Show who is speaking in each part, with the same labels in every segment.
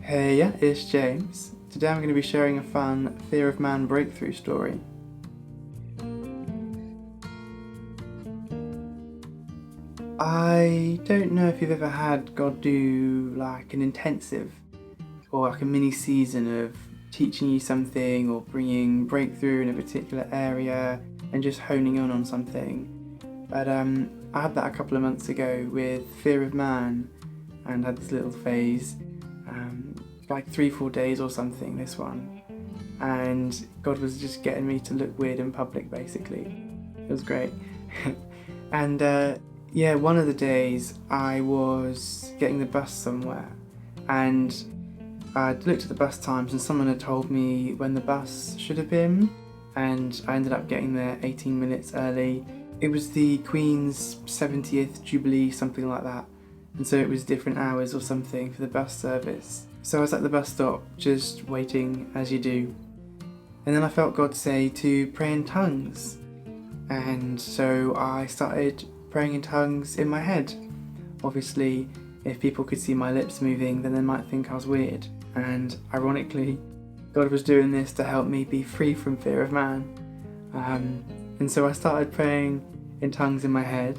Speaker 1: Hey, yeah, it's James. Today I'm going to be sharing a fun fear of man breakthrough story. I don't know if you've ever had God do like an intensive or like a mini season of teaching you something or bringing breakthrough in a particular area and just honing in on something. But I had that a couple of months ago with fear of man and had this little phase. Like 3-4 days or something, this one, and God was just getting me to look weird in public, basically. It was great. And one of the days I was getting the bus somewhere, and I'd looked at the bus times and someone had told me when the bus should have been, and I ended up getting there 18 minutes early. It was the Queen's 70th Jubilee, something like that, and so it was different hours or something for the bus service. So I was at the bus stop, just waiting as you do. And then I felt God say to pray in tongues. And so I started praying in tongues in my head. Obviously, if people could see my lips moving, then they might think I was weird. And ironically, God was doing this to help me be free from fear of man. And so I started praying in tongues in my head,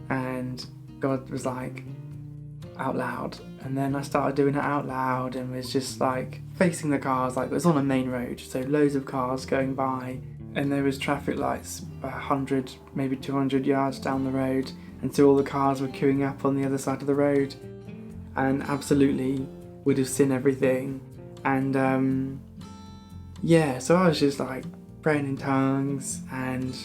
Speaker 1: and God was like, out loud. And then I started doing it out loud and was just like facing the cars, like it was on a main road, so loads of cars going by, and there was traffic lights 100, maybe 200 yards down the road, and so all the cars were queuing up on the other side of the road and absolutely would have seen everything. And so I was just like praying in tongues and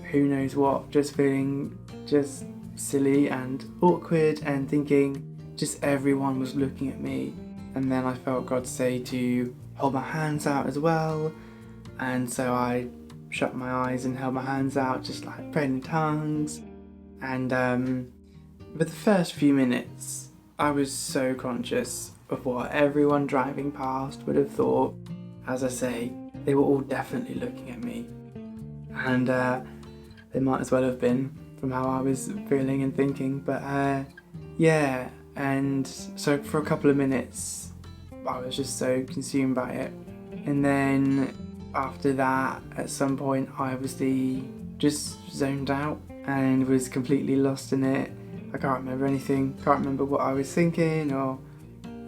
Speaker 1: who knows what, just feeling just silly and awkward and thinking just everyone was looking at me. And then I felt God say to hold my hands out as well, and so I shut my eyes and held my hands out, just like praying in tongues. And for the first few minutes I was so conscious of what everyone driving past would have thought. As I say, they were all definitely looking at me, and they might as well have been from how I was feeling and thinking. But and so for a couple of minutes I was just so consumed by it. And then after that, at some point, I obviously just zoned out and was completely lost in it. I can't remember anything, can't remember what I was thinking or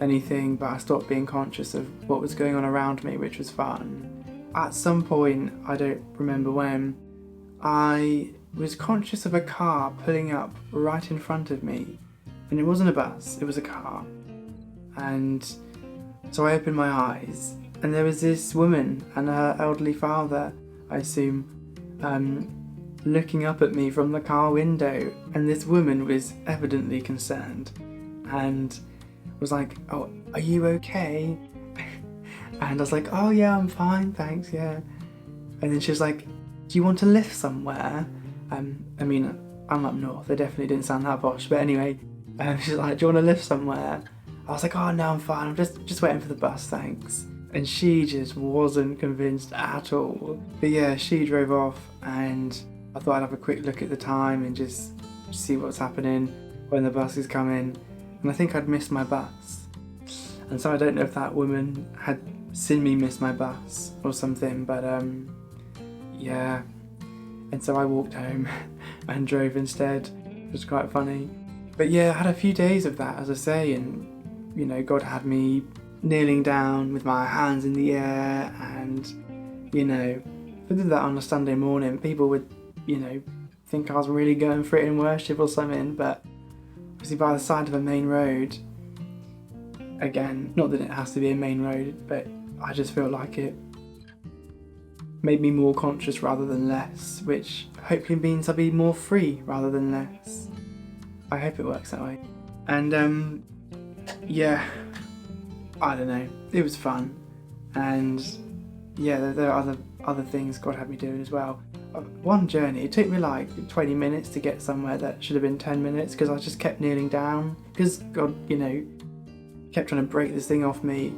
Speaker 1: anything, but I stopped being conscious of what was going on around me, which was fun. At some point, I don't remember when, I was conscious of a car pulling up right in front of me. And it wasn't a bus, it was a car. And so I opened my eyes, and there was this woman and her elderly father, I assume, looking up at me from the car window. And this woman was evidently concerned and was like, "Oh, are you okay?" And I was like, "Oh yeah, I'm fine, thanks, yeah." And then she was like, "Do you want to lift somewhere?" I mean, I'm up north, they definitely didn't sound that posh, but anyway, she's like, "Do you want to lift somewhere?" I was like, "Oh no, I'm fine, I'm just waiting for the bus, thanks." And she just wasn't convinced at all. But yeah, she drove off, and I thought I'd have a quick look at the time and just see what's happening when the bus is coming. And I think I'd missed my bus. And so I don't know if that woman had seen me miss my bus or something, but yeah. And so I walked home and drove instead. It was quite funny. But yeah, I had a few days of that, as I say, and you know, God had me kneeling down with my hands in the air, and you know, if I did that on a Sunday morning, people would, you know, think I was really going for it in worship or something. But obviously by the side of a main road, again, not that it has to be a main road, but I just felt like it made me more conscious rather than less, which hopefully means I'll be more free rather than less. I hope it works that way. And yeah, I don't know, it was fun. And yeah, there are other things God had me doing as well. One journey, it took me like 20 minutes to get somewhere that should have been 10 minutes because I just kept kneeling down because God, you know, kept trying to break this thing off me.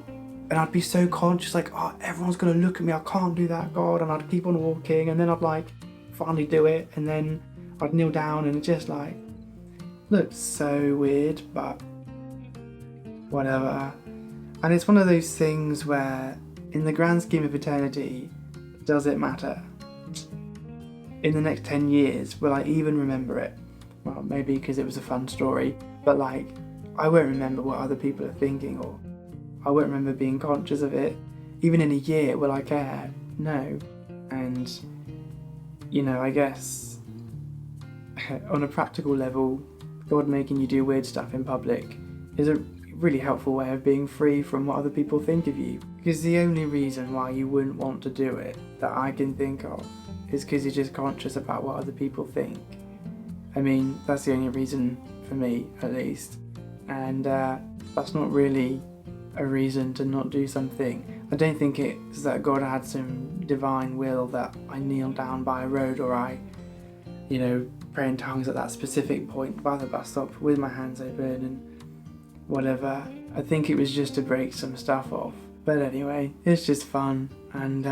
Speaker 1: And I'd be so conscious, like, oh, everyone's gonna look at me, I can't do that, God. And I'd keep on walking, and then I'd like finally do it, and then I'd kneel down, and it just like looked so weird, but whatever. And it's one of those things where, in the grand scheme of eternity, does it matter? In the next 10 years, will I even remember it? Well, maybe because it was a fun story, but like, I won't remember what other people are thinking, or I won't remember being conscious of it. Even in a year, will I care? No. And, I guess, on a practical level, God making you do weird stuff in public is a really helpful way of being free from what other people think of you. Because the only reason why you wouldn't want to do it that I can think of is because you're just conscious about what other people think. I mean, that's the only reason for me, at least. And that's not really a reason to not do something. I don't think it's that God had some divine will that I kneel down by a road, or I, pray in tongues at that specific point by the bus stop with my hands open and whatever. I think it was just to break some stuff off. But anyway, it's just fun, and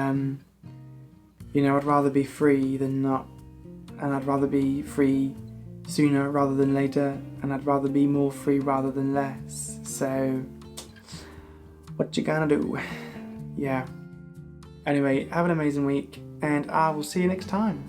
Speaker 1: I'd rather be free than not, and I'd rather be free sooner rather than later, and I'd rather be more free rather than less. So what you gonna do? Yeah. Anyway, have an amazing week, and I will see you next time.